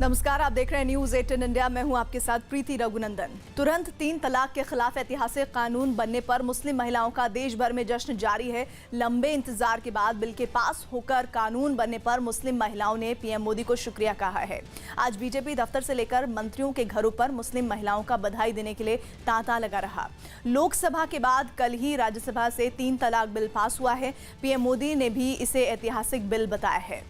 नमस्कार, आप देख रहे हैं न्यूज 18 इंडिया। मैं हूं आपके साथ प्रीति रघुनंदन। तुरंत 3 तलाक के खिलाफ ऐतिहासिक कानून बनने पर मुस्लिम महिलाओं का देश भर में जश्न जारी है। लंबे इंतजार के बाद बिल के पास होकर कानून बनने पर मुस्लिम महिलाओं ने पीएम मोदी को शुक्रिया कहा है। आज बीजेपी दफ्तर से लेकर मंत्रियों के घरों पर मुस्लिम महिलाओं का बधाई देने के लिए तांता लगा रहा। लोकसभा के बाद कल ही राज्यसभा से 3 तलाक बिल पास हुआ है। पीएम मोदी ने भी इसे ऐतिहासिक बिल बताया है।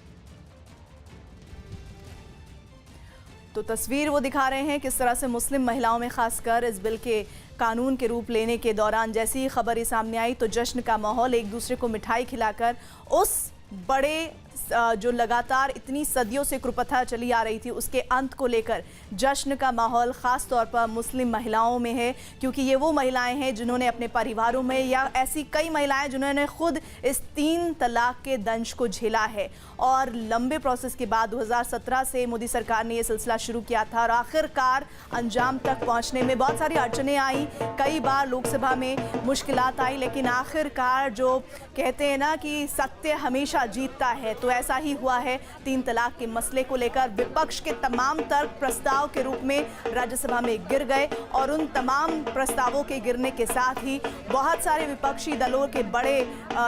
तो तस्वीर वो दिखा रहे हैं किस तरह से मुस्लिम महिलाओं में खासकर इस बिल के कानून के रूप लेने के दौरान जैसी ही खबर सामने आई तो जश्न का माहौल, एक दूसरे को मिठाई खिलाकर उस बड़े जो लगातार इतनी सदियों से कुप्रथा चली आ रही थी उसके अंत को लेकर जश्न का माहौल खास तौर पर मुस्लिम महिलाओं में है, क्योंकि ये वो महिलाएं हैं जिन्होंने अपने परिवारों में या ऐसी कई महिलाएं जिन्होंने खुद इस 3 तलाक के दंश को झेला है। और लंबे प्रोसेस के बाद 2017 से मोदी सरकार ने ये सिलसिला शुरू किया था और आखिरकार अंजाम तक पहुंचने में बहुत सारी अड़चनें आई, कई बार लोकसभा में मुश्किलात आई, लेकिन आखिरकार जो कहते हैं ना कि सत्य हमेशा जीतता है, तो ऐसा ही हुआ है। 3 तलाक के मसले को लेकर विपक्ष के तमाम तर्क प्रस्ताव के रूप में राज्यसभा में गिर गए और उन तमाम प्रस्तावों के गिरने के साथ ही बहुत सारे विपक्षी दलों के बड़े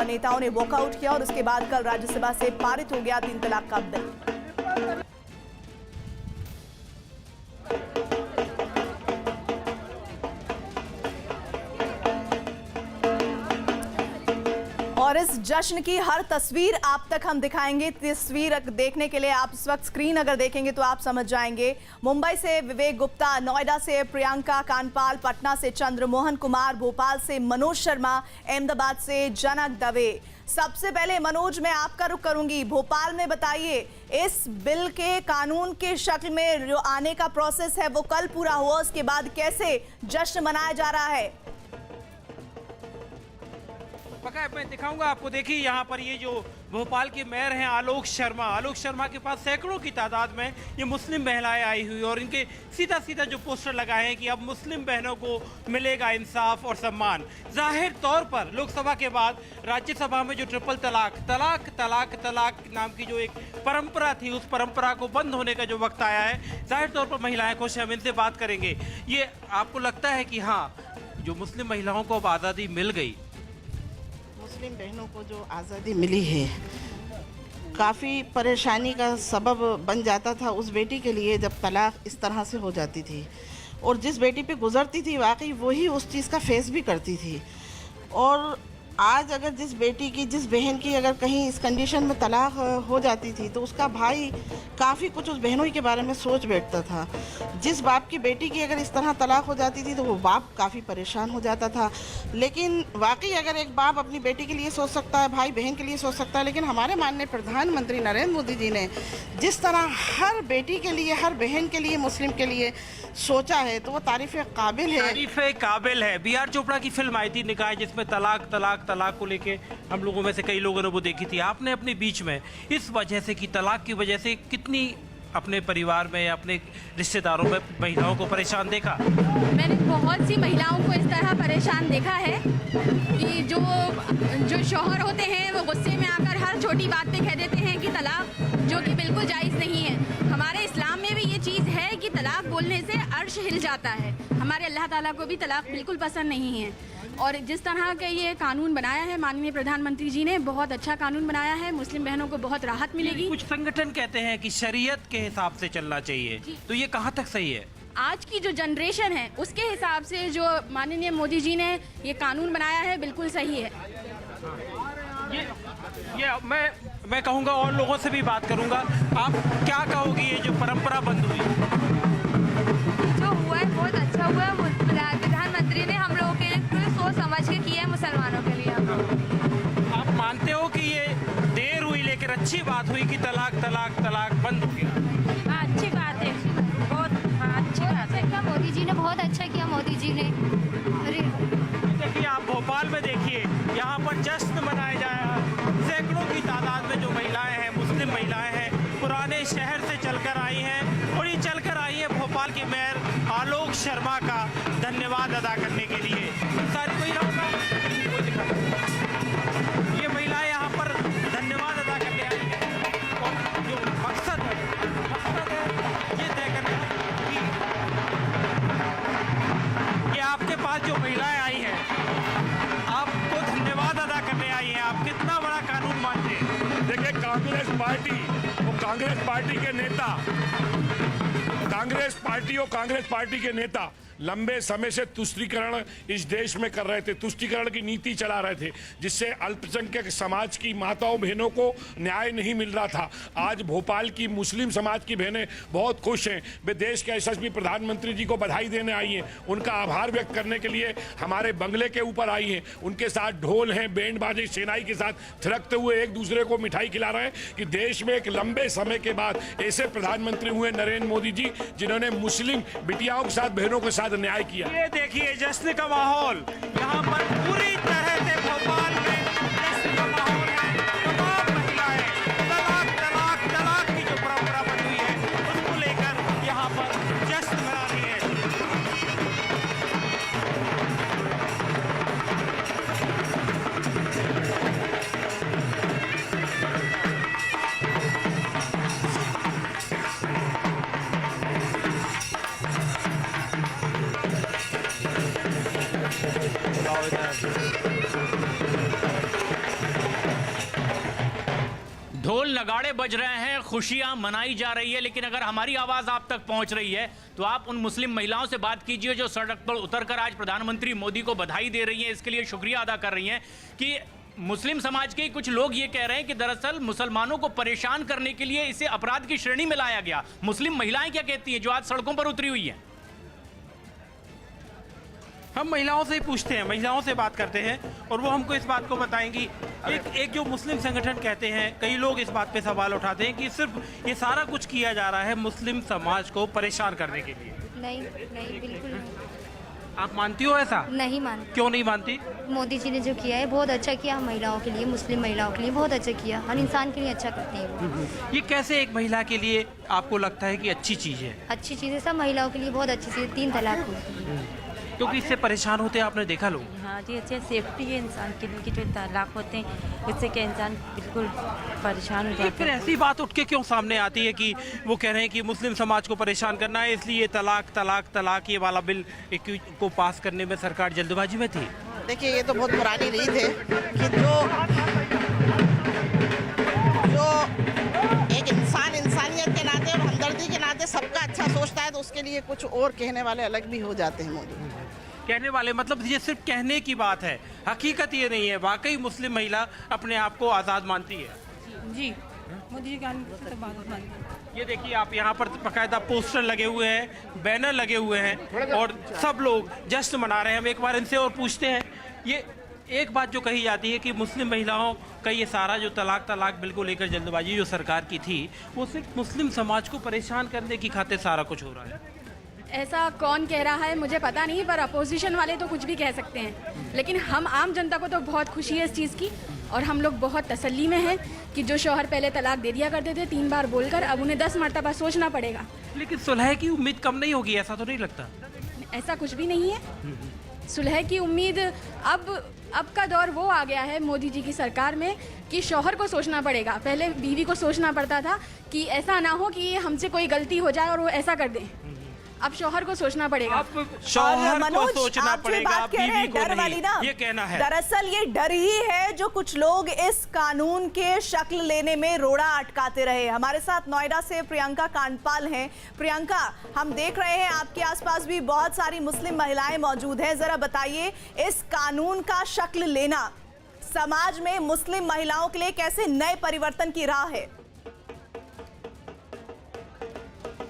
नेताओं ने वॉकआउट किया और उसके बाद कल राज्यसभा से पारित हो गया 3 तलाक का बिल। और इस जश्न की हर तस्वीर आप तक हम दिखाएंगे। तस्वीर देखने के लिए आप इस वक्त स्क्रीन अगर देखेंगे तो आप समझ जाएंगे। मुंबई से विवेक गुप्ता, नोएडा से प्रियंका कानपाल, पटना से चंद्रमोहन कुमार, भोपाल से मनोज शर्मा, अहमदाबाद से जनक दवे। सबसे पहले मनोज, मैं आपका रुख करूंगी। भोपाल में बताइए, इस बिल के कानून के शक्ल में जो आने का प्रोसेस है वो कल पूरा हुआ, उसके बाद कैसे जश्न मनाया जा रहा है? पक्का मैं दिखाऊंगा आपको। देखिए यहाँ पर ये जो भोपाल के मेयर हैं आलोक शर्मा के पास सैकड़ों की तादाद में ये मुस्लिम महिलाएं आई हुई और इनके सीधा सीधा जो पोस्टर लगाए हैं कि अब मुस्लिम बहनों को मिलेगा इंसाफ और सम्मान। जाहिर तौर पर लोकसभा के बाद राज्यसभा में जो ट्रिपल तलाक नाम की जो एक परंपरा थी, उस परंपरा को बंद होने का जो वक्त आया है, जाहिर तौर पर महिलाएं खुश हैं। हम इनसे बात करेंगे। ये आपको लगता है कि हाँ, जो मुस्लिम महिलाओं को अब आज़ादी मिल गई, मुस्लिम बहनों को जो आज़ादी मिली है, काफ़ी परेशानी का सबब बन जाता था उस बेटी के लिए जब तलाक इस तरह से हो जाती थी, और जिस बेटी पे गुजरती थी वाकई वही उस चीज़ का फेस भी करती थी। और आज अगर जिस बेटी की, जिस बहन की अगर कहीं इस कंडीशन में तलाक हो जाती थी तो उसका भाई काफ़ी कुछ उस बहनों के बारे में सोच बैठता था। जिस बाप की बेटी की अगर इस तरह तलाक हो जाती थी तो वो बाप काफ़ी परेशान हो जाता था। लेकिन वाकई अगर एक बाप अपनी बेटी के लिए सोच सकता है, भाई बहन के लिए सोच सकता है, लेकिन हमारे माननीय प्रधानमंत्री नरेंद्र मोदी जी ने जिस तरह हर बेटी के लिए, हर बहन के लिए, मुस्लिम के लिए सोचा है तो वो तारीफ़ काबिल है। बी आर चोपड़ा की फिल्म आई थी निकाय, जिसमें तलाक को लेके हम लोगों में से कई लोगों ने वो देखी थी। आपने अपने बीच में इस वजह से कि तलाक की वजह से कितनी अपने परिवार में या अपने रिश्तेदारों में महिलाओं को परेशान देखा? मैंने बहुत सी महिलाओं को इस तरह परेशान देखा है कि जो शौहर होते हैं वो गुस्से में आकर हर छोटी बात पे कह देते हैं कि तलाक, जो कि बिल्कुल जायज़ नहीं है। हमारे इस्लाम में भी ये चीज़ है कि तलाक बोलने से अर्श हिल जाता है। हमारे अल्लाह ताला को भी तलाक बिल्कुल पसंद नहीं है। और जिस तरह का ये कानून बनाया है माननीय प्रधानमंत्री जी ने, बहुत अच्छा कानून बनाया है। मुस्लिम बहनों को बहुत राहत मिलेगी। कुछ संगठन कहते हैं कि शरीयत के हिसाब से चलना चाहिए, तो ये कहाँ तक सही है? आज की जो जनरेशन है उसके हिसाब से जो माननीय मोदी जी ने ये कानून बनाया है बिल्कुल सही है। ये मैं कहूँगा और लोगों से भी बात करूँगा। आप क्या कहोगी, ये जो परंपरा बंद हुई? जो हुआ है बहुत अच्छा हुआ है। प्रधानमंत्री ने हम लोगों के लिए पूरी सोच समझ के किया है, मुसलमानों के लिए। आप मानते हो कि ये देर हुई लेकिन अच्छी बात हुई कि तलाक बंद हो गया? हाँ, अच्छी बात है, बहुत अच्छी बात है। क्या मोदी जी ने बहुत अच्छा किया, मोदी जी ने। अरे देखिए, आप भोपाल में देखिए, यहाँ पर जश्न मनाया जाए। सैकड़ों की तादाद में जो महिलाएं हैं, मुस्लिम महिलाएं हैं, पुराने शहर से चलकर आई हैं और ये चलकर आई है भोपाल के मेयर आलोक शर्मा का धन्यवाद अदा करने के लिए। सारी कोई रहूँगा, ये महिलाएं यहाँ पर धन्यवाद अदा करने आई हैं और जो मकसद है कांग्रेस पार्टी के नेता लंबे समय से तुष्टीकरण इस देश में कर रहे थे, तुष्टीकरण की नीति चला रहे थे, जिससे अल्पसंख्यक समाज की माताओं बहनों को न्याय नहीं मिल रहा था। आज भोपाल की मुस्लिम समाज की बहनें बहुत खुश हैं। वे देश के यशस्वी प्रधानमंत्री जी को बधाई देने आई हैं, उनका आभार व्यक्त करने के लिए हमारे बंगले के ऊपर आई हैं। उनके साथ ढोल हैं, बैंड बाजे, सेनाई के साथ थिरकते हुए एक दूसरे को मिठाई खिला रहे हैं कि देश में एक लंबे समय के बाद ऐसे प्रधानमंत्री हुए नरेंद्र मोदी जी, जिन्होंने मुस्लिम बिटियाओं के साथ, बहनों के साथ न्याय किया। ये देखिए जश्न का माहौल यहाँ पर पूरी तरह से भोपाल में जश्न का माहौल है। तमाम महिलाएं तलाक तलाक तलाक की जो परंपरा बनी हुई है उसको लेकर यहाँ पर जश्न मना रही है। ढोल नगाड़े बज रहे हैं, खुशियां मनाई जा रही है, लेकिन अगर हमारी आवाज आप तक पहुंच रही है तो आप उन मुस्लिम महिलाओं से बात कीजिए जो सड़क पर उतरकर आज प्रधानमंत्री मोदी को बधाई दे रही हैं, इसके लिए शुक्रिया अदा कर रही हैं कि मुस्लिम समाज के कुछ लोग ये कह रहे हैं कि दरअसल मुसलमानों को परेशान करने के लिए इसे अपराध की श्रेणी में लाया गया। मुस्लिम महिलाएं क्या कहती हैं जो आज सड़कों पर उतरी हुई हैं? हम महिलाओं से ही पूछते हैं, महिलाओं से बात करते हैं और वो हमको इस बात को बताएंगी। एक जो मुस्लिम संगठन कहते हैं, कई लोग इस बात पे सवाल उठाते हैं कि सिर्फ ये सारा कुछ किया जा रहा है मुस्लिम समाज को परेशान करने के लिए। नहीं नहीं, बिल्कुल नहीं। आप मानती हो ऐसा? नहीं मानती। क्यों नहीं मानती? मोदी जी ने जो किया है बहुत अच्छा किया, हम महिलाओं के लिए, मुस्लिम महिलाओं के लिए बहुत अच्छा किया, हर इंसान के लिए अच्छा करते हैं वो। ये कैसे एक महिला के लिए आपको लगता है कि अच्छी चीज़ है? अच्छी चीज़ है, सब महिलाओं के लिए बहुत अच्छी चीज़, 3 तलाक को। क्योंकि इससे परेशान होते हैं, आपने देखा लोग। हाँ जी, अच्छे सेफ्टी है इंसान के लिए कि जो तलाक होते हैं उससे क्या इंसान बिल्कुल परेशान हो जाता है। फिर ऐसी बात उठ के क्यों सामने आती है कि वो कह रहे हैं कि मुस्लिम समाज को परेशान करना है, इसलिए तलाक तलाक तलाक ये वाला बिल को पास करने में सरकार जल्दबाजी में थी? देखिए, ये तो बहुत पुरानी रीत है कि जो एक इंसान इंसानियत के नाते और हमदर्दी के नाते सबका अच्छा सोचता है तो उसके लिए कुछ और कहने वाले अलग भी हो जाते हैं। मोदी कहने वाले मतलब ये सिर्फ कहने की बात है, हकीकत ये नहीं है। वाकई मुस्लिम महिला अपने आप को आज़ाद मानती है? जी, मोदी जी का तो बात मानती है। ये देखिए, आप यहाँ पर बाकायदा पोस्टर लगे हुए हैं, बैनर लगे हुए हैं और सब लोग जश्न मना रहे हैं। हम एक बार इनसे और पूछते हैं। ये एक बात जो कही जाती है कि मुस्लिम महिलाओं का ये सारा जो तलाक तलाक बिल को लेकर जल्दबाजी जो सरकार की थी, वो सिर्फ मुस्लिम समाज को परेशान करने की खातिर सारा कुछ हो रहा है। ऐसा कौन कह रहा है मुझे पता नहीं, पर अपोजिशन वाले तो कुछ भी कह सकते हैं, लेकिन हम आम जनता को तो बहुत खुशी है इस चीज़ की और हम लोग बहुत तसल्ली में हैं कि जो शौहर पहले तलाक दे दिया करते थे 3 बार बोलकर, अब उन्हें 10 मरतबा सोचना पड़ेगा। लेकिन सुलह की उम्मीद कम नहीं होगी, ऐसा तो नहीं लगता? ऐसा कुछ भी नहीं है। सुलह की उम्मीद अब का दौर वो आ गया है मोदी जी की सरकार में कि शौहर को सोचना पड़ेगा। पहले बीवी को सोचना पड़ता था कि ऐसा ना हो कि हमसे कोई गलती हो जाए और वो ऐसा कर दे। अब शौहर को सोचना पड़ेगा। अब शौहर को सोचना पड़ेगा, बीवी को डर वाली ना, ये कहना है। दरअसल ये डर ही है जो कुछ लोग इस कानून के शक्ल लेने में रोड़ा अटकाते रहे। हमारे साथ नोएडा से प्रियंका कांडपाल हैं। प्रियंका, हम देख रहे हैं आपके आसपास भी बहुत सारी मुस्लिम महिलाएं मौजूद हैं। जरा बताइए, इस कानून का शक्ल लेना समाज में मुस्लिम महिलाओं के लिए कैसे नए परिवर्तन की राह है?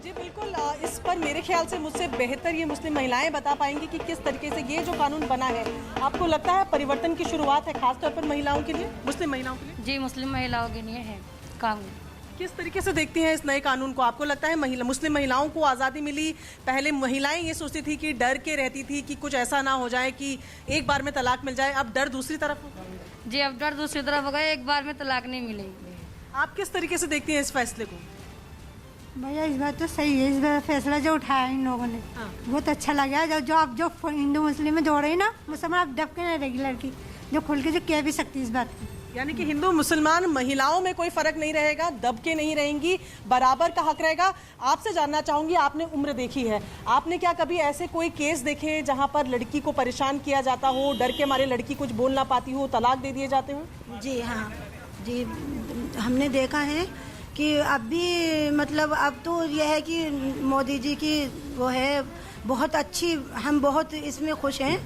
जी बिल्कुल, इस पर मेरे ख्याल से मुझसे बेहतर ये मुस्लिम महिलाएं बता पाएंगी कि किस तरीके से ये जो कानून बना है, आपको लगता है परिवर्तन की शुरुआत है खासतौर पर महिलाओं के लिए, मुस्लिम महिलाओं के लिए? जी, मुस्लिम महिलाओं के लिए है कानून। किस तरीके से देखती हैं इस नए कानून को? आपको लगता है मुस्लिम महिलाओं को आज़ादी मिली? पहले महिलाएं ये सोचती थी कि डर के रहती थी कि कुछ ऐसा ना हो जाए कि एक बार में तलाक मिल जाए, अब डर दूसरी तरफ हो? जी, अब डर दूसरी तरफ हो गया, एक बार में तलाक नहीं मिलेगी। आप किस तरीके से देखती हैं इस फैसले को? भैया, इस बात तो सही है, इस बार फैसला जो उठाया इन लोगों ने बहुत अच्छा लगा। जो आप जो हिंदू मुस्लिम में जोड़ रही ना, मुसलमान आप दब के नहीं रहेगी लड़की, जो खुल के जो कह भी सकती है इस बात की। यानी कि हिंदू मुसलमान महिलाओं में कोई फर्क नहीं रहेगा, दब के नहीं रहेंगी, बराबर का हक रहेगा। आपसे जानना चाहूंगी, आपने उम्र देखी है, आपने क्या कभी ऐसे कोई केस देखे जहां पर लड़की को परेशान किया जाता हो, डर के मारे लड़की कुछ बोल ना पाती हो, तलाक दे दिए जाते हो? जी हाँ, जी हमने देखा है कि अब भी मतलब अब तो यह है कि मोदी जी की वो है बहुत अच्छी, हम बहुत इसमें खुश हैं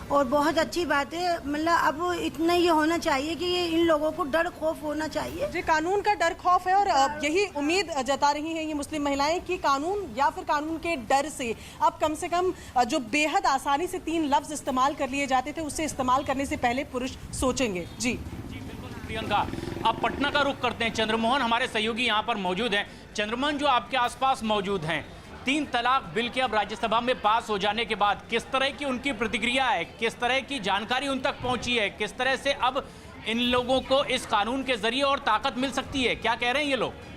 और बहुत अच्छी बात है। मतलब अब इतना ये होना चाहिए कि ये इन लोगों को डर खौफ होना चाहिए। जी, कानून का डर खौफ है और यही उम्मीद जता रही हैं ये मुस्लिम महिलाएं कि कानून या फिर कानून के डर से अब कम से कम जो बेहद आसानी से 3 लफ्ज इस्तेमाल कर लिए जाते थे उससे इस्तेमाल करने से पहले पुरुष सोचेंगे। जी बिल्कुल प्रियंका, अब पटना का रुख करते हैं। चंद्रमोहन हमारे सहयोगी यहाँ पर मौजूद हैं। चंद्रमोहन, जो आपके आसपास मौजूद हैं, 3 तलाक बिल के अब राज्यसभा में पास हो जाने के बाद किस तरह की उनकी प्रतिक्रिया है, किस तरह की जानकारी उन तक पहुंची है, किस तरह से अब इन लोगों को इस कानून के जरिए और ताकत मिल सकती है, क्या कह रहे हैं ये लोग?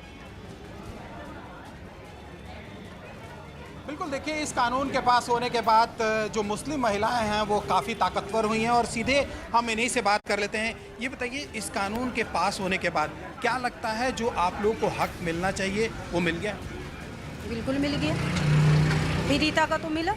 बिल्कुल, देखिए, इस कानून के पास होने के बाद जो मुस्लिम महिलाएं हैं वो काफ़ी ताकतवर हुई हैं और सीधे हम इन्हीं से बात कर लेते हैं। ये बताइए, इस कानून के पास होने के बाद क्या लगता है जो आप लोग को हक मिलना चाहिए वो मिल गया? बिल्कुल मिल गया। पीड़िता का तो मिला,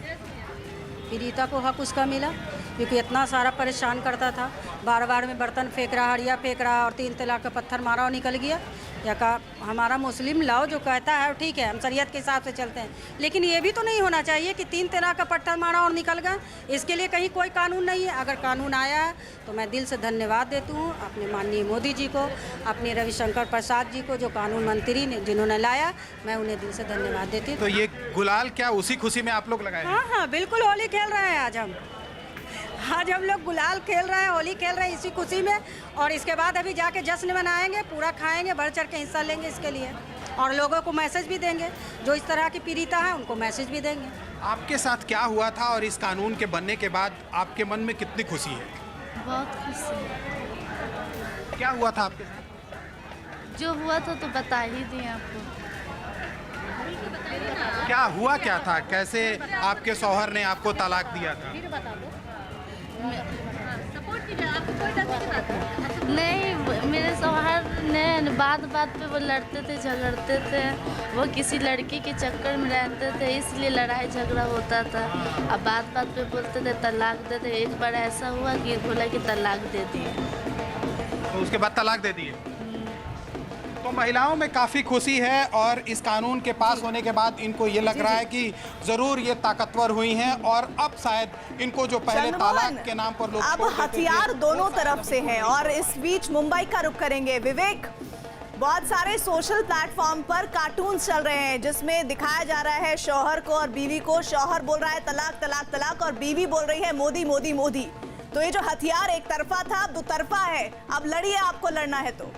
पीड़िता को हक उसका मिला, क्योंकि इतना सारा परेशान करता था, बार बार में बर्तन फेंक रहा, हड़िया फेंक रहा और 3 तलाक का पत्थर मारा और निकल गया। या कहा हमारा मुस्लिम लॉ जो कहता है ठीक है, हम शरीयत के हिसाब से चलते हैं, लेकिन ये भी तो नहीं होना चाहिए कि 3 तलाक का पत्थर मारा और निकल गया। इसके लिए कहीं कोई कानून नहीं है। अगर कानून आया है तो मैं दिल से धन्यवाद देती हूँ अपने माननीय मोदी जी को, अपने रविशंकर प्रसाद जी को, जो कानून मंत्री ने जिन्होंने लाया, मैं उन्हें दिल से धन्यवाद देती हूँ। तो ये गुलाल क्या उसी खुशी में आप लोग लगाए? हाँ, बिल्कुल होली खेल रहे हैं आज हम लोग गुलाल खेल रहे हैं, होली खेल रहे हैं इसी खुशी में। और इसके बाद अभी जाके जश्न मनाएंगे, पूरा खाएंगे, बढ़ चढ़ के हिस्सा लेंगे इसके लिए, और लोगों को मैसेज भी देंगे जो इस तरह की पीड़िता है उनको मैसेज भी देंगे। आपके साथ क्या हुआ था और इस कानून के बनने के बाद आपके मन में कितनी खुशी है? बहुत खुशी है। क्या हुआ था आपके साथ? जो हुआ था तो बता ही दिए आपको। क्या हुआ क्या था? कैसे आपके शौहर ने आपको तलाक दिया था? नहीं, मेरे शौहर ने बात पे वो लड़ते थे, झगड़ते थे, वो किसी लड़की के चक्कर में रहते थे, इसलिए लड़ाई झगड़ा होता था। अब बात पे बोलते थे तलाक दे दे। एक बार ऐसा हुआ कि बोला कि तलाक दे दिए, तो उसके बाद तलाक दे दिए। तो महिलाओं में काफ़ी खुशी है और इस कानून के पास होने के बाद इनको ये लग रहा है कि ज़रूर ये ताकतवर हुई हैं और अब शायद इनको जो पहले तलाक के नाम पर लोग अब हथियार दोनों तरफ से हैं। और इस बीच मुंबई का रुख करेंगे। विवेक, बहुत सारे सोशल प्लेटफॉर्म पर कार्टून चल रहे हैं जिसमें दिखाया जा रहा है शौहर को और बीवी को। शौहर बोल रहा है तलाक तलाक तलाक और बीवी बोल रही है मोदी मोदी मोदी। तो ये जो हथियार एक तरफा था अब 2 तरफा है। अब लड़िए, आपको लड़ना है तो।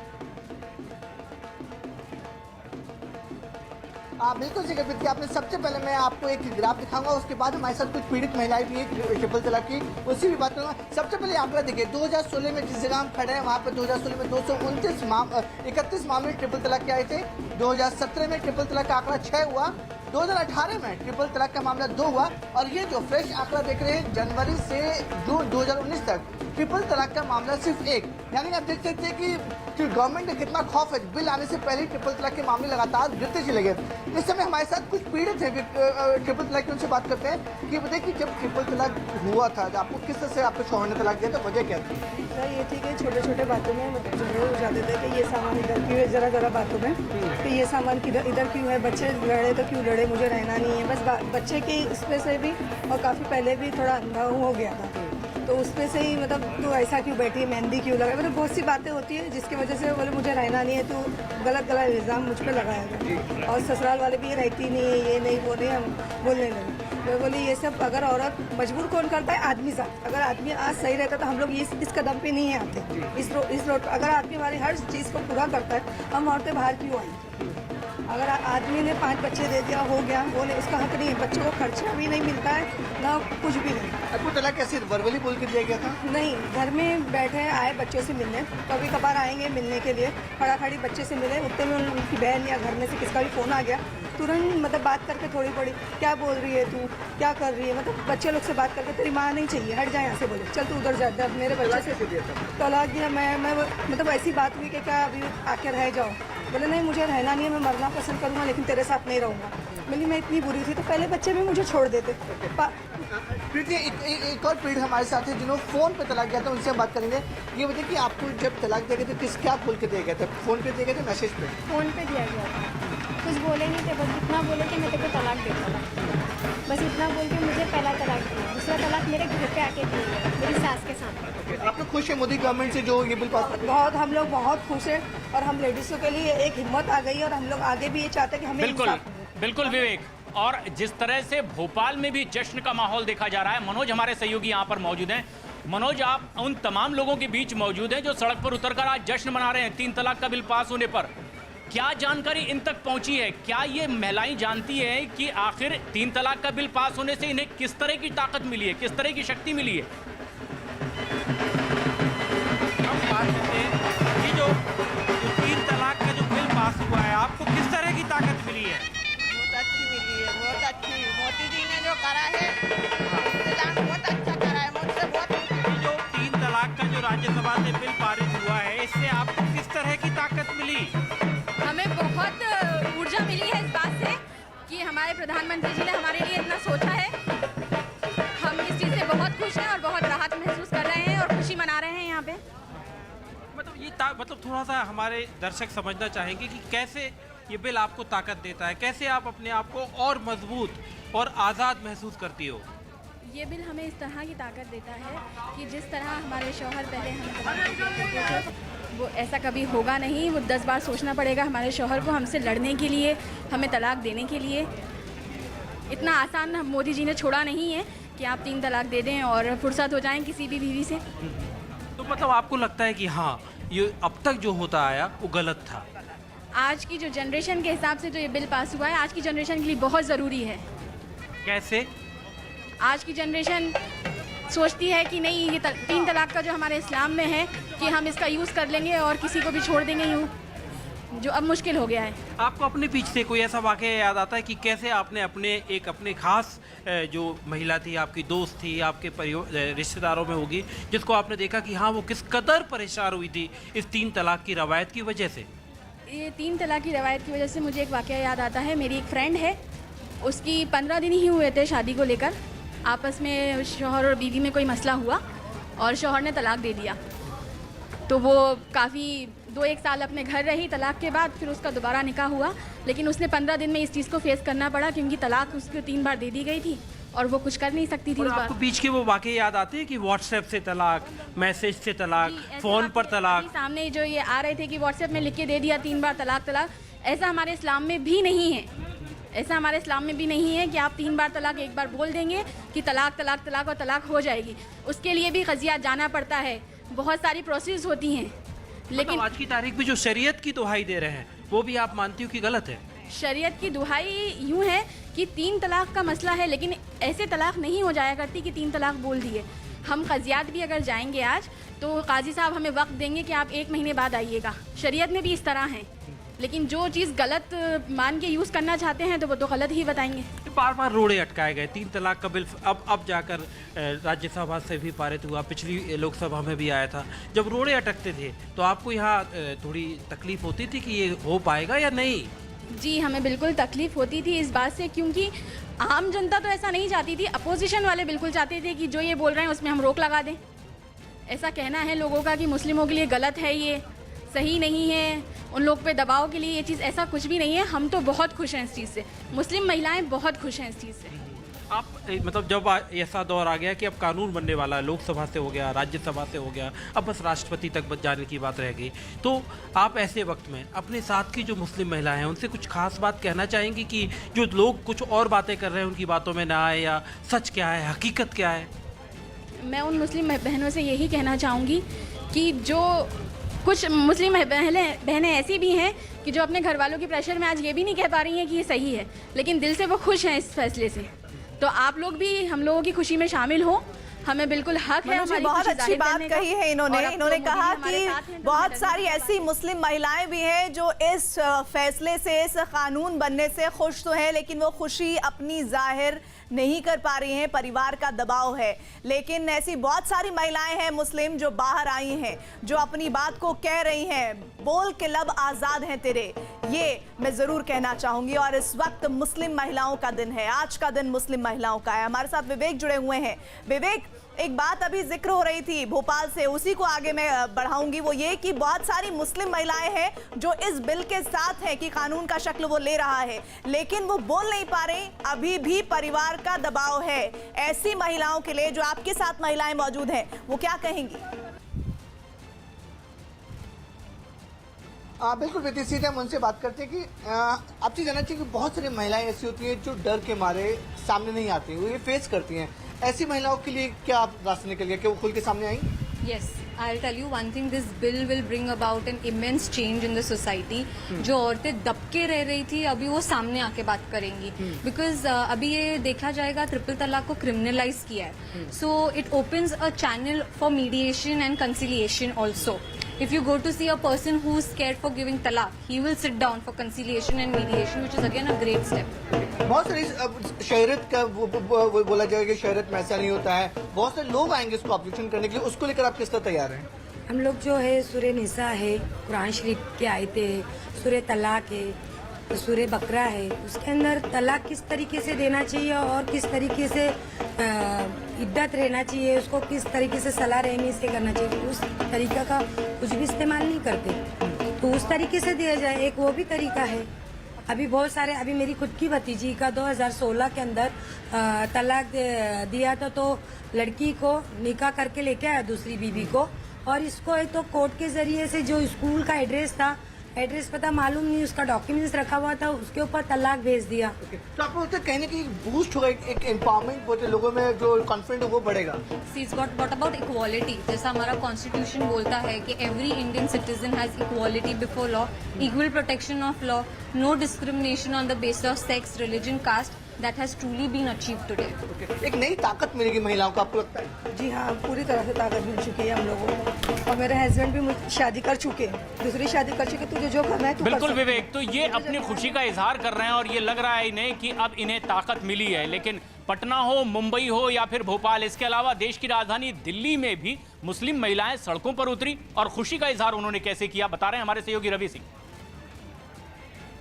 बिल्कुल जी गलप्रीत, आपने सबसे पहले मैं आपको एक ग्राफ दिखाऊंगा, उसके बाद हमारे साथ कुछ पीड़ित महिलाएं भी हैं ट्रिपल तलाक की, उसकी भी बात करूँगा। सबसे पहले आंकड़ा देखिए, 2016 में जिस जगह हम खड़े हैं वहाँ पर 2016 में 31 मामले ट्रिपल तलाक के आए थे। 2017 में ट्रिपल तलाक का आंकड़ा 6 हुआ। 2018 में ट्रिपल तलाक का मामला 2 हुआ। और ये जो फ्रेश आंकड़ा देख रहे हैं, जनवरी से जून 2019 तक ट्रिपल तलाक का मामला सिर्फ 1। यानी आप देख सकते हैं कि गवर्नमेंट ने कितना खौफ है। बिल आने से पहले ट्रिपल तलाक के मामले लगातार गिरते चले गए। इस समय हमारे साथ कुछ पीड़ित हैं ट्रिपल तलाक की, उनसे बात करते हैं कि बताइए कि जब ट्रिपल तलाक हुआ था आपको किस तरह से आपके शौहर ने तलाक दिया था, वजह क्या थी? सर ये ठीक है, छोटे छोटे बातों में मतलब झगड़े हो जाते थे कि ये सामान इधर क्यों है, ज़रा बातों में कि ये सामान इधर क्यों है, बच्चे लड़े तो क्यों लड़े, मुझे रहना नहीं है। बस बच्चे की उसमें से भी और काफ़ी पहले भी थोड़ा अंधा हो गया था, तो उसमें से ही मतलब तो ऐसा क्यों बैठी है, मेहंदी क्यों लगाई, मतलब बहुत सी बातें होती है जिसकी वजह से बोले मुझे रहना नहीं है, तो गलत इल्ज़ाम मुझ पर लगाया गया। और ससुराल वाले भी ये रहती नहीं है, ये नहीं बोल रहे, हम बोलने लगे। मैं बोली ये सब अगर औरत मजबूर कौन करता है? आदमी साथ। अगर आदमी आज सही रहता तो हम लोग इस कदम पे नहीं आते। इस रोड अगर आदमी हमारी हर चीज़ को पूरा करता है, हम औरतें बाहर क्यों आएंगे? अगर आदमी ने 5 बच्चे दे दिया, हो गया, वो नहीं, उसका हक नहीं है। बच्चों को खर्चा भी नहीं मिलता है, ना कुछ भी नहीं। आपको तलाक कैसे वर्बली बोल के दिया गया था? नहीं, घर में बैठे आए बच्चों से मिलने, कभी कभार आएंगे मिलने के लिए, खड़ा खड़ी बच्चे से मिले, उतने में उनकी बहन या घर में से किसका भी फ़ोन आ गया, तुरंत मतलब बात करके थोड़ी बड़ी क्या बोल रही है तू, क्या कर रही है, मतलब बच्चे लोग से बात करके तेरी माँ नहीं चाहिए, हट जाए यहाँ से, बोले चल तू उधर जा। मेरे बच्चे से तलाक दिया। मैं मतलब ऐसी बात हुई कि क्या अभी आके रह जाओ, बोले नहीं मुझे रहना नहीं है, मैं मरना पसंद करूँगा लेकिन तेरे साथ नहीं रहूँगा। बोली मैं इतनी बुरी थी तो पहले बच्चे भी मुझे छोड़ देते। प्रीति एक और पीढ़ी हमारे साथ है जिन्होंने फ़ोन पे तलाक दिया था, उनसे हम बात करेंगे। ये बताइए कि आपको जब तलाक दिया गया तो किस क्या बोल के दिया गया था? फ़ोन पे दिया गया था, मैसेज पे? फ़ोन पे दिया गया था, कुछ बोले नहीं थे, बस इतना बोले कि मैं तेरे को तलाक देता था, बस इतना बोल के मुझे पहला तलाक दिया, दूसरा तलाक मेरे घर पे आके दिया मेरी सास के साथ। आप लोग खुश हैं मोदी गवर्नमेंट से जो ये बिल पास? बहुत, हम लोग बहुत खुश हैं और हम लेडीज़ों के लिए एक हिम्मत आ गई है और हम लोग आगे भी ये चाहते हैं कि हमें बिल्कुल विवेक। और जिस तरह से भोपाल में भी जश्न का माहौल देखा जा रहा है, मनोज हमारे सहयोगी यहाँ पर मौजूद हैं। मनोज, आप उन तमाम लोगों के बीच मौजूद हैं जो सड़क पर उतरकर आज जश्न मना रहे हैं 3 तलाक का बिल पास होने पर। क्या जानकारी इन तक पहुंची है? क्या ये महिलाएं जानती है कि आखिर 3 तलाक का बिल पास होने से इन्हें किस तरह की ताकत मिली है, किस तरह की शक्ति मिली है? हम बात करते हैं कि जो 3 तलाक का जो बिल पास हुआ है, आपको किस तरह की ताकत मिली है? बहुत अच्छी मिली है, बहुत अच्छी। मोदी जी ने जो करा है बहुत अच्छा करा है, मुझसे बहुत। जो 3 तलाक का जो राज्यसभा से बिल पारित हुआ है, इससे आपको किस तरह की ताकत मिली? हमें बहुत ऊर्जा मिली है इस बात से कि हमारे प्रधानमंत्री जी ने हमारे लिए इतना सोचा है। हम इस चीज़ से बहुत खुश हैं और बहुत राहत महसूस कर रहे हैं और खुशी मना रहे हैं यहाँ पे। मतलब थोड़ा सा हमारे दर्शक समझना चाहेंगे कि कैसे ये बिल आपको ताकत देता है, कैसे आप अपने आप को और मजबूत और आज़ाद महसूस करती हो? ये बिल हमें इस तरह की ताकत देता है कि जिस तरह हमारे शौहर पहले हमें तलाक देते थे, वो ऐसा कभी होगा नहीं। वो 10 बार सोचना पड़ेगा हमारे शौहर को हमसे लड़ने के लिए, हमें तलाक देने के लिए। इतना आसान मोदी जी ने छोड़ा नहीं है कि आप 3 तलाक दे दें और फुर्सत हो जाएं किसी भी बीवी से। तो मतलब आपको लगता है कि हाँ, ये अब तक जो होता आया वो गलत था? आज की जो जनरेशन के हिसाब से जो ये बिल पास हुआ है, आज की जनरेशन के लिए बहुत ज़रूरी है। कैसे? आज की जनरेशन सोचती है कि नहीं, ये 3 तलाक का जो हमारे इस्लाम में है कि हम इसका यूज़ कर लेंगे और किसी को भी छोड़ देंगे, यूँ जो अब मुश्किल हो गया है। आपको अपने पीछे से कोई ऐसा वाक़या याद आता है कि कैसे आपने अपने खास जो महिला थी, आपकी दोस्त थी, आपके रिश्तेदारों में होगी, जिसको आपने देखा कि हाँ वो किस कदर परेशान हुई थी इस 3 तलाक की रवायत की वजह से? ये 3 तलाक की रवायत की वजह से मुझे एक वाक़या याद आता है। मेरी एक फ्रेंड है, उसकी 15 दिन ही हुए थे शादी को लेकर, आपस में शौहर और बीवी में कोई मसला हुआ और शौहर ने तलाक दे दिया। तो वो काफ़ी 2-1 साल अपने घर रही तलाक के बाद, फिर उसका दोबारा निकाह हुआ, लेकिन उसने 15 दिन में इस चीज़ को फेस करना पड़ा क्योंकि तलाक उसको 3 बार दे दी गई थी और वो कुछ कर नहीं सकती थी। और आपको बीच के वो वाक़ये याद आते हैं कि व्हाट्सएप से तलाक, मैसेज से तलाक, फ़ोन पर तलाक? सामने जो ये आ रहे थे कि व्हाट्सएप में लिख के दे दिया 3 बार तलाक, ऐसा हमारे इस्लाम में भी नहीं है। ऐसा हमारे इस्लाम में भी नहीं है कि आप 3 बार तलाक एक बार बोल देंगे कि तलाक तलाक तलाक और तलाक हो जाएगी। उसके लिए भी क़ज़िया जाना पड़ता है, बहुत सारी प्रोसेस होती हैं। लेकिन आज की तारीख में जो शरीयत की दुहाई दे रहे हैं, वो भी आप मानती हो कि गलत है? शरीयत की दुहाई यूँ है कि 3 तलाक का मसला है, लेकिन ऐसे तलाक नहीं हो जाया करती कि 3 तलाक बोल दिए। हम क़ज़ियात भी अगर जाएंगे आज तो काजी साहब हमें वक्त देंगे कि आप 1 महीने बाद आइएगा। शरीयत में भी इस तरह है, लेकिन जो चीज़ गलत मान के यूज़ करना चाहते हैं तो वो तो गलत ही बताएंगे। बार बार रोड़े अटकाए गए। 3 तलाक का बिल अब जाकर राज्यसभा से भी पारित हुआ, पिछली लोकसभा में भी आया था। जब रोड़े अटकते थे तो आपको यहाँ थोड़ी तकलीफ होती थी कि ये हो पाएगा या नहीं? जी, हमें बिल्कुल तकलीफ़ होती थी इस बात से, क्योंकि आम जनता तो ऐसा नहीं चाहती थी। अपोजिशन वाले बिल्कुल चाहते थे कि जो ये बोल रहे हैं उसमें हम रोक लगा दें। ऐसा कहना है लोगों का कि मुस्लिमों के लिए गलत है, ये सही नहीं है, उन लोग पे दबाव के लिए ये चीज़, ऐसा कुछ भी नहीं है। हम तो बहुत खुश हैं इस चीज़ से, मुस्लिम महिलाएं बहुत खुश हैं इस चीज़ से। आप मतलब जब ऐसा दौर आ गया कि अब कानून बनने वाला है, लोकसभा से हो गया, राज्यसभा से हो गया, अब बस राष्ट्रपति तक जाने की बात रह गई, तो आप ऐसे वक्त में अपने साथ की जो मुस्लिम महिलाएं हैं उनसे कुछ खास बात कहना चाहेंगी कि जो लोग कुछ और बातें कर रहे हैं उनकी बातों में ना आए, या सच क्या है, हकीकत क्या है? मैं उन मुस्लिम बहनों से यही कहना चाहूँगी कि जो कुछ मुस्लिम बहनें ऐसी भी हैं कि जो अपने घर वालों के प्रेशर में आज ये भी नहीं कह पा रही हैं कि ये सही है, लेकिन दिल से वो खुश हैं इस फैसले से। तो आप लोग भी हम लोगों की खुशी में शामिल हो, हमें बिल्कुल हक है। हमारी बहुत अच्छी बात कही है इन्होंने कहा कि बहुत सारी ऐसी मुस्लिम महिलाएं भी हैं जो इस फैसले से, इस कानून बनने से खुश तो हैं, लेकिन वो खुशी अपनी जाहिर नहीं कर पा रही हैं, परिवार का दबाव है। लेकिन ऐसी बहुत सारी महिलाएं हैं मुस्लिम जो बाहर आई हैं, जो अपनी बात को कह रही हैं। बोल के लब आजाद हैं तेरे, ये मैं जरूर कहना चाहूंगी। और इस वक्त मुस्लिम महिलाओं का दिन है, आज का दिन मुस्लिम महिलाओं का है। हमारे साथ विवेक जुड़े हुए हैं। विवेक, एक बात अभी जिक्र हो रही थी भोपाल से, उसी को आगे मैं बढ़ाऊंगी। वो ये कि बहुत सारी मुस्लिम महिलाएं हैं जो इस बिल के साथ हैं कि कानून का शक्ल वो ले रहा है, लेकिन वो बोल नहीं पा रही, अभी भी परिवार का दबाव है। ऐसी महिलाओं के लिए जो आपके साथ महिलाएं मौजूद हैं, वो क्या कहेंगी? बिल्कुल बेटी, सीधे हम उनसे बात करते हैं कि आपसे जानना चाहिए कि बहुत सारी महिलाएं ऐसी होती हैं जो डर के मारे सामने नहीं आती, वो ये फेस करती हैं। ऐसी महिलाओं के लिए क्या आप रास्ते निकल गया कि वो खुल के सामने आई? Yes, I'll tell you one thing. This bill will bring about an immense change in the society. जो औरतें दब के रह रही थी, अभी वो सामने आके बात करेंगी. Because अभी ये देखा जाएगा, ट्रिपल तलाक को क्रिमिनलाइज किया है. So it opens a channel for mediation and conciliation also. If you go to see a person who's scared for giving talaq, he will sit down for conciliation and mediation, which is again a great step. बहुत सारी शहरत का वो बोला जाएगा कि शहरत में ऐसा नहीं होता है, बहुत सारे लोग आएंगे इसको ऑब्जेक्शन करने के लिए, उसको लेकर आप किस तरह तैयार हैं? हम लोग जो है सूर्य निसा है, कुरान शरीफ के आयते है, सूर्य तलाक है, सूर्य बकरा है, उसके अंदर तलाक किस तरीके से देना चाहिए और किस तरीके से इद्दत रहना चाहिए, उसको किस तरीके से सलाह रहमी से करना चाहिए, उस तरीका का कुछ भी इस्तेमाल नहीं करते, तो उस तरीके से दिया जाए, एक वो भी तरीका है। अभी बहुत सारे, अभी मेरी खुद की भतीजी का 2016 के अंदर तलाक दिया था, तो लड़की को निकाह करके लेके आया दूसरी बीवी को, और इसको एक तो कोर्ट के जरिए से जो स्कूल का एड्रेस था, एड्रेस पता मालूम नहीं, उसका डॉक्यूमेंट्स रखा हुआ था, उसके ऊपर तलाक भेज दिया। तो आप बोलते कहने की बूस्ट होगा, एक एम्पावरमेंट बोलते लोगों में जो कॉन्फिडेंट है वो बढ़ेगा। What about equality? जैसा हमारा कॉन्स्टिट्यूशन बोलता है कि every Indian citizen has equality before law, equal protection of law, no discrimination on the basis of sex, religion, caste, that has truly been achieved today. एक नई ताकत मिलेगी महिलाओं को, आपको लगता है? जी हाँ, पूरी तरह से ताकत मिल चुकी है हम लोगों को, और मेरे हस्बैंड भी शादी कर चुके हैं, दूसरी शादी कर चुके, तुझे जो करना है तू बिल्कुल विवेक, तो ये अपनी खुशी का इजहार कर रहे हैं और ये लग रहा है इन्हें कि अब इन्हें ताकत मिली है। लेकिन पटना हो, मुंबई हो या फिर भोपाल, इसके अलावा देश की राजधानी दिल्ली में भी मुस्लिम महिलाएं सड़कों पर उतरी और खुशी का इजहार उन्होंने कैसे किया, बता रहे हैं हमारे सहयोगी रवि सिंह।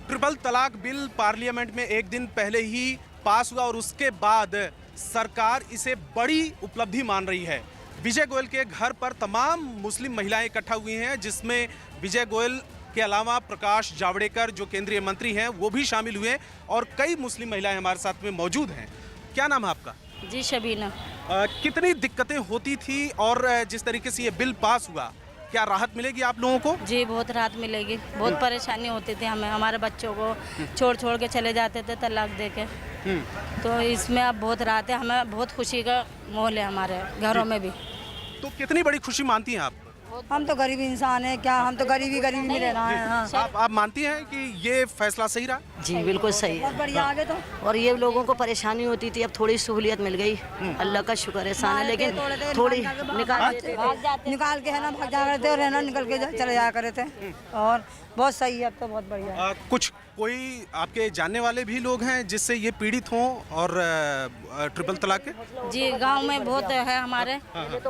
ट्रिपल तलाक बिल पार्लियामेंट में एक दिन पहले ही पास हुआ और उसके बाद सरकार इसे बड़ी उपलब्धि मान रही है। विजय गोयल के घर पर तमाम मुस्लिम महिलाएं इकट्ठा हुई हैं, जिसमें विजय गोयल के अलावा प्रकाश जावड़ेकर जो केंद्रीय मंत्री हैं वो भी शामिल हुए और कई मुस्लिम महिलाएं हमारे साथ में मौजूद हैं। क्या नाम है आपका? जी शबीना। कितनी दिक्कतें होती थी और जिस तरीके से ये बिल पास हुआ, क्या राहत मिलेगी आप लोगों को? जी बहुत राहत मिलेगी, बहुत परेशानी होती थी हमें, हमारे बच्चों को छोड़ के चले जाते थे तलाक दे के, तो इसमें अब बहुत राहत है, हमें बहुत खुशी का माहौल है हमारे घरों में भी। तो कितनी बड़ी खुशी मानती हैं आप? हम तो गरीब इंसान हैं, क्या हम तो गरीबी में रहना है। हाँ। आप मानती हैं कि ये फैसला सही रहा? जी बिल्कुल सही है, बढ़िया आगे तो। और ये लोगों को परेशानी होती थी, अब थोड़ी सहूलियत मिल गई, अल्लाह का शुक्र है सान है, लेकिन थोड़ी निकाल के है ना भाग जा रहे थे और है ना निकल के चले जाया करे थे, और बहुत सही है, अब तो बहुत बढ़िया। कुछ कोई आपके जानने वाले भी लोग हैं जिससे ये पीड़ित हों और ट्रिपल तलाक के? जी गांव में बहुत है हमारे,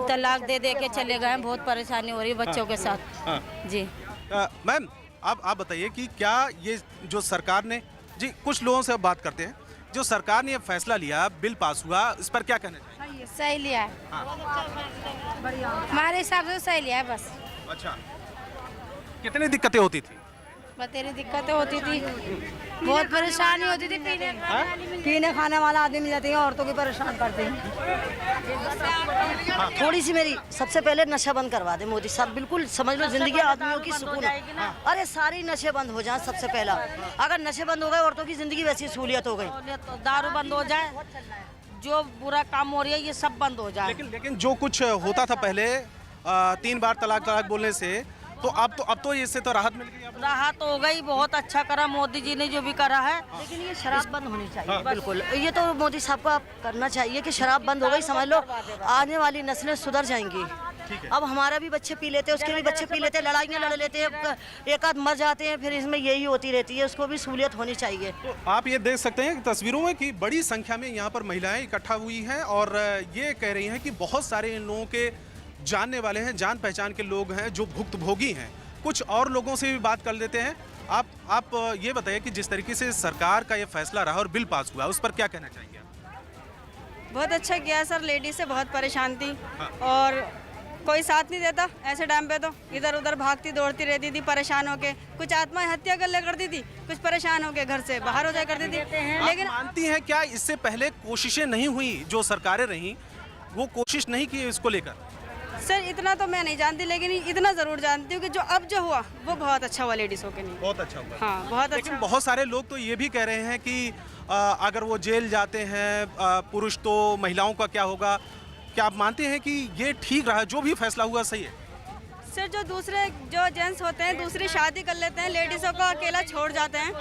तलाक दे के चले गए, बहुत परेशानी हो रही है बच्चों के साथ। जी मैम, आप बताइए कि क्या ये जो सरकार ने, जी कुछ लोगों से अब बात करते हैं, जो सरकार ने ये फैसला लिया, बिल पास हुआ, इस पर क्या कहना चाहिए? सही लिया है, हमारे हिसाब से सही लिया है बस। अच्छा, कितनी दिक्कतें होती थी? बतेरी दिक्कतें होती थी, बहुत परेशानी होती थी, पीने खाने वाला आदमी मिल जाती है, औरतों की परेशान करते हैं। थोड़ी सी मेरी, सबसे पहले नशा बंद करवा दे मोदी साहब, बिल्कुल समझ लो जिंदगी आदमियों की सुकून। अरे सारी नशे बंद हो जाए सबसे पहला, अगर नशे बंद हो गए औरतों की जिंदगी वैसी सहूलियत हो गई, दारू बंद हो जाए, जो बुरा काम हो रही है ये सब बंद हो जाए। लेकिन जो कुछ होता था पहले 3 बार तलाक बोलने से, तो अब तो इससे तो राहत मिल गई। राहत हो गई, बहुत अच्छा करा मोदी जी ने जो भी करा है, लेकिन ये शराब बंद होनी चाहिए। बिल्कुल, ये तो मोदी साहब को करना चाहिए कि शराब बंद हो गई, समझ लो आने वाली नस्लें सुधर जाएंगी। अब हमारा भी बच्चे पी लेते हैं, उसके भी बच्चे पी लेते हैं, लड़ाइयाँ लड़ लेते हैं, एक आध मर जाते हैं, फिर इसमें यही होती रहती है। उसको भी सहूलियत होनी चाहिए। तो आप ये देख सकते हैं तस्वीरों में कि बड़ी संख्या में यहाँ पर महिलाएं इकट्ठा हुई हैं और ये कह रही हैं कि बहुत सारे इन लोगों के जानने वाले हैं, जान पहचान के लोग हैं जो भुक्तभोगी हैं। कुछ और लोगों से भी बात कर लेते हैं। आप ये बताइए कि जिस तरीके से सरकार का ये फैसला रहा और बिल पास हुआ, उस पर क्या कहना चाहेंगे? बहुत अच्छा किया सर। लेडीज से बहुत परेशान थी और कोई साथ नहीं देता ऐसे टाइम पे, तो इधर उधर भागती दौड़ती रहती थी परेशान होके। कुछ आत्महत्या कर ले करती थी, कुछ परेशान होके घर से बाहर हो जाया करती थी। लेकिन मानती हैं क्या इससे पहले कोशिशें नहीं हुई, जो सरकारें रहीं वो कोशिश नहीं की इसको लेकर? सर इतना तो मैं नहीं जानती, लेकिन इतना जरूर जानती हूँ कि जो अब जो हुआ वो बहुत अच्छा हुआ लेडीजों के लिए। बहुत अच्छा हुआ। हाँ बहुत लेकिन अच्छा। बहुत सारे लोग तो ये भी कह रहे हैं कि अगर वो जेल जाते हैं पुरुष, तो महिलाओं का क्या होगा? क्या आप मानते हैं कि ये ठीक रहा, जो भी फैसला हुआ सही है? सर जो दूसरे जो जेंट्स होते हैं दूसरी शादी कर लेते हैं, लेडीज़ों को अकेला छोड़ जाते हैं,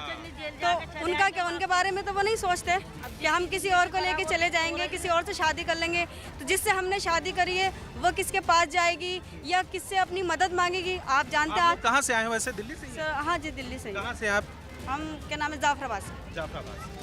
तो उनका क्या, उनके बारे में तो वो नहीं सोचते कि हम किसी और को लेके चले जाएंगे, किसी और से शादी कर लेंगे, तो जिससे हमने शादी करी है वो किसके पास जाएगी या किससे अपनी मदद मांगेगी? आप जानते हैं। आप कहाँ से आए हो वैसे? दिल्ली से? सर हाँ जी दिल्ली से। कहाँ से आप? हम क्या नाम है, जाफराबाद से। जाफराबाद।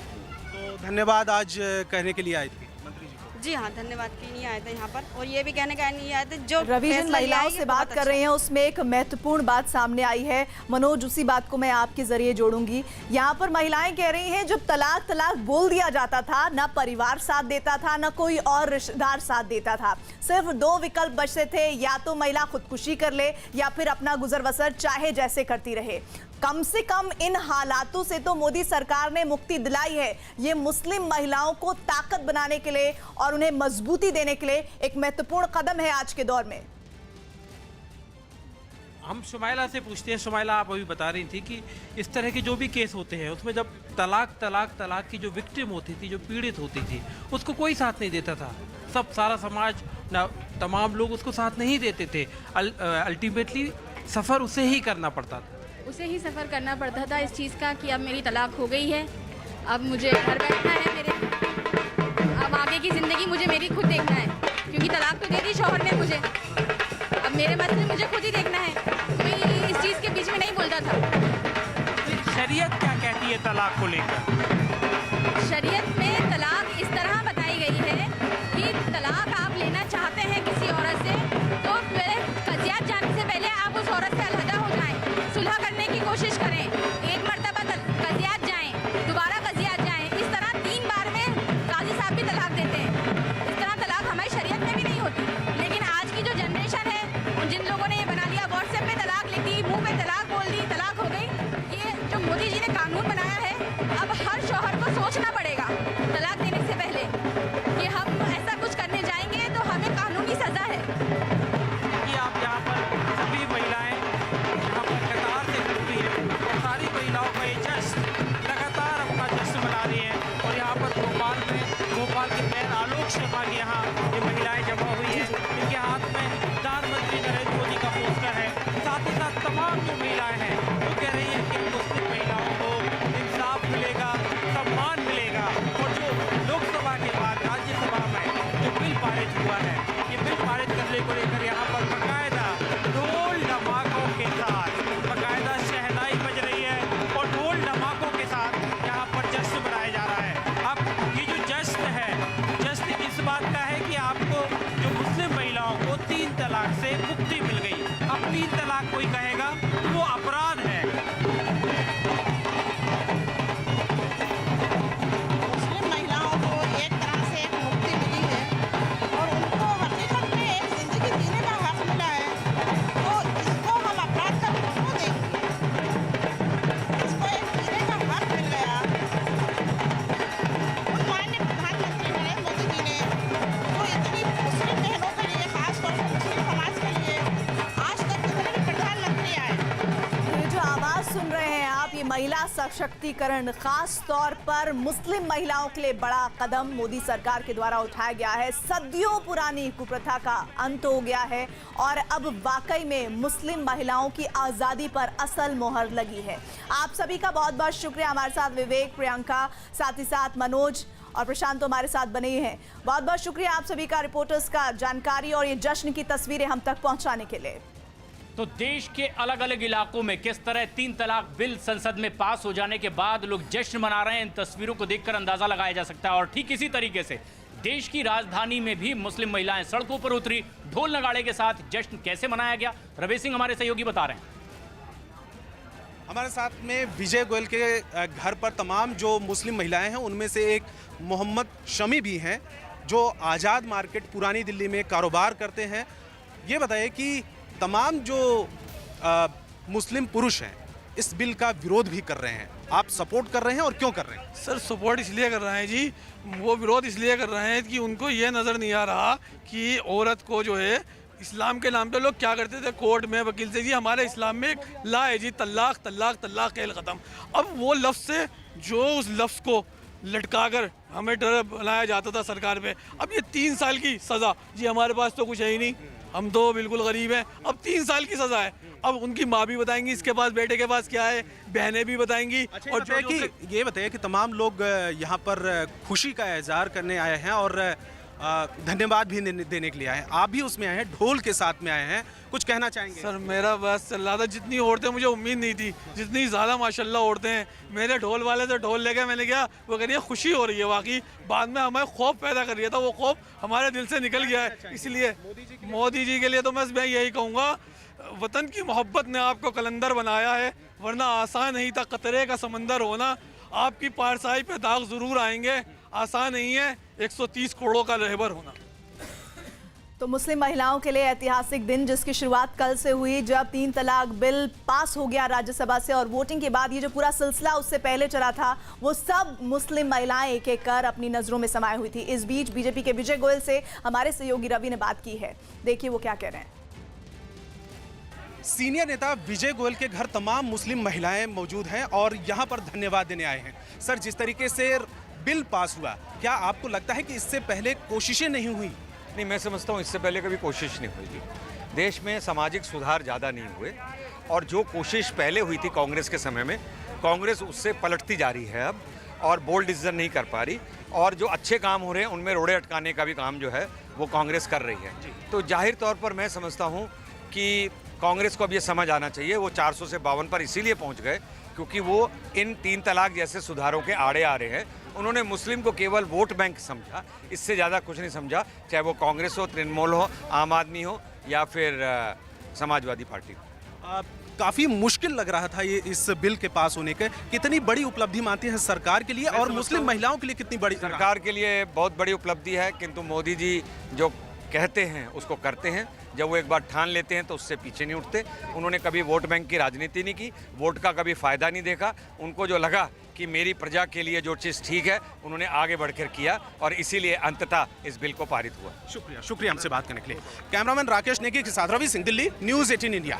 तो धन्यवाद आज कहने के लिए आए थे मंत्री जी को। जी हाँ धन्यवाद के लिए आए थे यहाँ पर, और ये भी कहने का नहीं आए थे जो रविजन महिलाओं से बात कर रहे हैं, उसमें एक महत्वपूर्ण बात सामने आई है। मनोज, उसी बात को मैं आपके जरिए जोड़ूंगी। यहाँ पर महिलाएं कह रही हैं जब तलाक तलाक बोल दिया जाता था, ना परिवार साथ देता था, ना कोई और रिश्तेदार साथ देता था। सिर्फ दो विकल्प बचते थे, या तो महिला खुदकुशी कर ले या फिर अपना गुजर बसर चाहे जैसे करती रहे। कम से कम इन हालातों से तो मोदी सरकार ने मुक्ति दिलाई है। ये मुस्लिम महिलाओं को ताकत बनाने के लिए और उन्हें मजबूती देने के लिए एक महत्वपूर्ण कदम है आज के दौर में। हम शुमाइला से पूछते हैं। शुमाइला, आप अभी बता रही थी कि इस तरह के जो भी केस होते हैं उसमें जब तलाक की जो विक्टिम होती थी, जो पीड़ित होती थी, उसको कोई साथ नहीं देता था। सब सारा समाज ना तमाम लोग उसको साथ नहीं देते थे। अल्टीमेटली सफ़र उसे ही करना पड़ता था। उसे ही सफ़र करना पड़ता था इस चीज़ का कि अब मेरी तलाक हो गई है, अब मुझे घर बैठना है, अब आगे की ज़िंदगी मुझे मेरी खुद देखना है, क्योंकि तलाक तो दे दी शौहर ने मुझे, अब मेरे मसले मुझे खुद ही देखना है। कोई इस चीज़ के बीच में नहीं बोलता था। शरीयत क्या कहती है तलाक को लेकर? शरीयत में तलाक इस तरह बताई गई है कि तलाक आप लेना चाहते हैं किसी औरत से, तो कजियात जाने से पहले आप उस औरत से अलहदा हो जाएं, सुलह करने की कोशिश करें, एक मरतबा कजियात जाएं, दोबारा कजियात जाएं। इस तरह 3 बार में काजी साहब भी तलाक देते हैं। इस तरह तलाक हमारी शरीयत में भी नहीं होती। लेकिन आज की जो जनरेशन है, जिन लोगों ने ये बना लिया, व्हाट्सएप पे तलाक लिख दी, मुँह पे तलाक बोल दी, तलाक हो गई। ये जो मोदी जी ने कानून बनाया है, अब हर शौहर को सोचना पड़ेगा तलाक देने से पहले कि हम ऐसा कुछ करने जाएंगे तो हमें कानूनी सजा है। कि आप यहाँ पर सभी महिलाएं यहाँ पर कतार से खड़ी हैं और सारी महिलाओं का ये जश्न लगातार अपना जश्न मना रही हैं। और यहाँ पर भोपाल के मेयर आलोक शर्मा की यहाँ ये महिलाएं जमा हुई हैं। इनके हाथ में प्रधानमंत्री नरेंद्र मोदी का पोस्टर है। साथ ही साथ तमाम जो महिलाएं हैं वो कह रही हैं कि मुस्लिम महिलाओं को इंसाफ मिलेगा, सम्मान मिलेगा। और जो लोकसभा के बाद राज्यसभा में जो बिल पारित हुआ है, ये बिल पारित करने को लेकर यहाँ पर बाकायदा ढोल धमाकों के साथ बाकायदा शहनाई बज रही है और ढोल धमाकों के साथ यहाँ पर जश्न मनाया जा रहा है। अब ये जो जश्न है, जश्न इस बात का है कि आपको जो मुस्लिम महिलाओं को 3 तलाक से मुक्ति मिल गई। अब 3 तलाक कोई कहेगा वो अपराध है। मुस्लिम महिलाओं को एक तरह से एक मुक्ति मिली है और उनको हकीकत में एक जिंदगी जीने का हक मिला है। तो इसको हम अपराध का क्यों देंगे? इसको एक जीने का हक मिल गया। उन माननीय प्रधानमंत्री नरेंद्र मोदी जी ने जो इतनी मुस्लिम बहनों के लिए, खासतौर से मुस्लिम समाज के लिए, आज तक जितने भी प्रधानमंत्री आए, ये जो आवाज सुन रहे हैं आप, ये महिला सशक्तिकरण, खास तौर पर मुस्लिम महिलाओं के लिए बड़ा कदम मोदी सरकार के द्वारा उठाया गया है। सदियों पुरानी कुप्रथा का अंत हो गया है और अब वाकई में मुस्लिम महिलाओं की आज़ादी पर असल मोहर लगी है। आप सभी का बहुत बहुत शुक्रिया। हमारे साथ विवेक, प्रियंका, साथ ही साथ मनोज और प्रशांत तो हमारे साथ बने ही हैं। बहुत बहुत शुक्रिया आप सभी का, रिपोर्टर्स का, जानकारी और ये जश्न की तस्वीरें हम तक पहुंचाने के लिए। तो देश के अलग अलग इलाकों में किस तरह 3 तलाक बिल संसद में पास हो जाने के बाद लोग जश्न मना रहे हैं, इन तस्वीरों को देखकर अंदाजा लगाया जा सकता है। और ठीक इसी तरीके से देश की राजधानी में भी मुस्लिम महिलाएं सड़कों पर उतरी, ढोल नगाड़े के साथ जश्न कैसे मनाया गया, रवि सिंह हमारे सहयोगी बता रहे हैं। हमारे साथ में विजय गोयल के घर पर तमाम जो मुस्लिम महिलाएं हैं उनमें से एक मोहम्मद शमी भी हैं जो आज़ाद मार्केट पुरानी दिल्ली में कारोबार करते हैं। ये बताइए कि तमाम जो मुस्लिम पुरुष हैं इस बिल का विरोध भी कर रहे हैं, आप सपोर्ट कर रहे हैं और क्यों कर रहे हैं? सर सपोर्ट इसलिए कर रहे हैं जी, वो विरोध इसलिए कर रहे हैं कि उनको ये नज़र नहीं आ रहा कि औरत को जो है इस्लाम के नाम पे लोग क्या करते थे कोर्ट में वकील से, जी हमारे इस्लाम में एक ला है जी, तलाक तलाक तलाक खेल ख़त्म। अब वो लफ्ज़ से जो उस लफ्ज़ को लटका कर हमें डर बनाया जाता था सरकार पे, अब ये 3 साल की सज़ा, जी हमारे पास तो कुछ है ही नहीं, हम तो बिल्कुल गरीब हैं, अब 3 साल की सज़ा है। अब उनकी माँ भी बताएंगी इसके पास, बेटे के पास क्या है, बहनें भी बताएंगी। अच्छा, और ये बताइए कि तमाम लोग यहाँ पर खुशी का इजहार करने आए हैं और धन्यवाद भी देने के लिए आए हैं, आप भी उसमें आए हैं, ढोल के साथ में आए हैं, कुछ कहना चाहेंगे? सर मेरा बस चल रहा था, जितनी औरतें मुझे उम्मीद नहीं थी, जितनी ज़्यादा माशाल्लाह औरतें हैं। मेरे ढोल वाले से ढोल लेके मैंने किया, वो कह रही है खुशी हो रही है, वाकई बाद में हमें खौफ पैदा कर रही था, वो खौफ हमारे दिल से निकल गया है। इसलिए मोदी जी के लिए तो मैं यही कहूँगा, वतन की मोहब्बत ने आपको कलंदर बनाया है, वरना आसान नहीं था कतरे का समंदर होना। आपकी पारसाई पे दाग ज़रूर आएंगे, आसान नहीं है 130 करोड़ का रहबर होना। तो मुस्लिम महिलाओं के लिए ऐतिहासिक दिन जिसकी शुरुआत कल से हुई, जब 3 तलाक बिल पास हो गया राज्यसभा से, और वोटिंग के बाद ये जो पूरा सिलसिला उससे पहले चला था, वो सब मुस्लिम महिलाएं एक एक कर अपनी नजरों में समाये हुई थी। इस बीच बीजेपी के विजय गोयल से हमारे सहयोगी रवि ने बात की है, देखिए वो क्या कह रहे हैं। सीनियर नेता विजय गोयल के घर तमाम मुस्लिम महिलाएं मौजूद हैं और यहाँ पर धन्यवाद देने आए हैं। सर, जिस तरीके से बिल पास हुआ, क्या आपको लगता है कि इससे पहले कोशिशें नहीं हुई? नहीं, मैं समझता हूँ इससे पहले कभी कोशिश नहीं हुई थी। देश में सामाजिक सुधार ज़्यादा नहीं हुए, और जो कोशिश पहले हुई थी कांग्रेस के समय में, कांग्रेस उससे पलटती जा रही है अब, और बोल्ड डिसीजन नहीं कर पा रही, और जो अच्छे काम हो रहे हैं उनमें रोड़े अटकाने का भी काम जो है वो कांग्रेस कर रही है। तो जाहिर तौर पर मैं समझता हूँ कि कांग्रेस को अब ये समझ आना चाहिए, वो 400 से 52 पर इसीलिए पहुँच गए क्योंकि वो इन 3 तलाक जैसे सुधारों के आड़े आ रहे हैं। उन्होंने मुस्लिम को केवल वोट बैंक समझा, इससे ज़्यादा कुछ नहीं समझा, चाहे वो कांग्रेस हो, तृणमूल हो, आम आदमी हो या फिर समाजवादी पार्टी हो। काफ़ी मुश्किल लग रहा था ये इस बिल के पास होने के, कितनी बड़ी उपलब्धि मानती है सरकार के लिए और मुस्लिम महिलाओं के लिए कितनी बड़ी? सरकार के लिए बहुत बड़ी उपलब्धि है, किंतु मोदी जी जो कहते हैं उसको करते हैं। जब वो एक बार ठान लेते हैं तो उससे पीछे नहीं उठते। उन्होंने कभी वोट बैंक की राजनीति नहीं की, वोट का कभी फ़ायदा नहीं देखा। उनको जो लगा कि मेरी प्रजा के लिए जो चीज़ ठीक है उन्होंने आगे बढ़कर किया, और इसीलिए अंततः इस बिल को पारित हुआ। शुक्रिया हमसे बात करने के लिए। कैमरामैन राकेश नेगी के साथ रवि सिंह, दिल्ली, न्यूज़ 18 इंडिया।